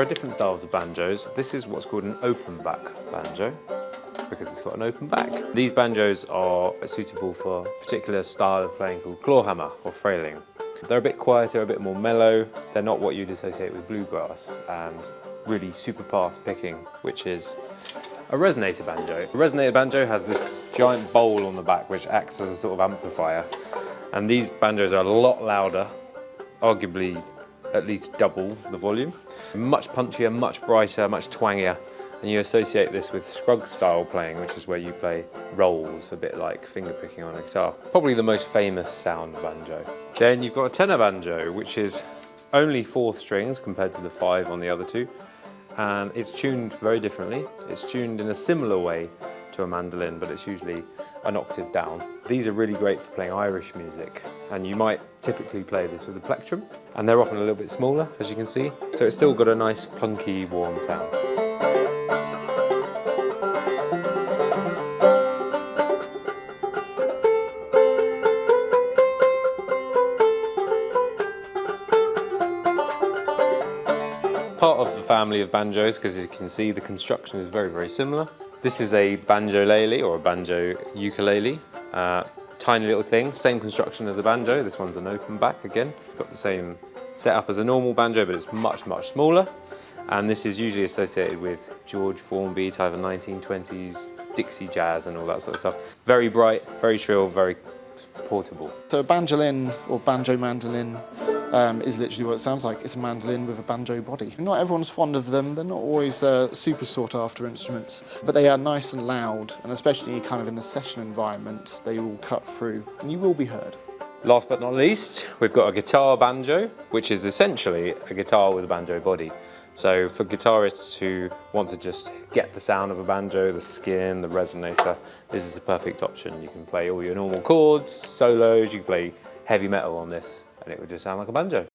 are different styles of banjos. This is what's called an open back banjo, because it's got an open back. These banjos are suitable for a particular style of playing called clawhammer or frailing. They're a bit quieter, a bit more mellow. They're not what you'd associate with bluegrass and really super fast picking, which is a resonator banjo. A resonator banjo has this giant bowl on the back which acts as a sort of amplifier. And these banjos are a lot louder, arguably at least double the volume. Much punchier, much brighter, much twangier. And you associate this with scrug style playing, which is where you play rolls, a bit like finger picking on a guitar. Probably the most famous sound banjo. Then you've got a tenor banjo, which is only 4 strings compared to the 5 on the other 2. And it's tuned very differently. It's tuned in a similar way to a mandolin, but it's usually an octave down. These are really great for playing Irish music, and you might typically play this with a plectrum, and they're often a little bit smaller, as you can see, so it's still got a nice plunky, warm sound. Part of the family of banjos, because as you can see the construction is very, very similar. This is a banjolele or a banjo ukulele. Tiny little thing, same construction as a banjo. This one's an open back again. Got the same setup as a normal banjo, but it's much, much smaller. And this is usually associated with George Formby type of 1920s Dixie jazz and all that sort of stuff. Very bright, very shrill, very portable. So a banjolin or banjo mandolin is literally what it sounds like. It's a mandolin with a banjo body. Not everyone's fond of them. They're not always super sought after instruments, but they are nice and loud, and especially kind of in a session environment, they will cut through and you will be heard. Last but not least, we've got a guitar banjo, which is essentially a guitar with a banjo body. So for guitarists who want to just get the sound of a banjo, the skin, the resonator, this is a perfect option. You can play all your normal chords, solos, you can play heavy metal on this, and it would just sound like a banjo.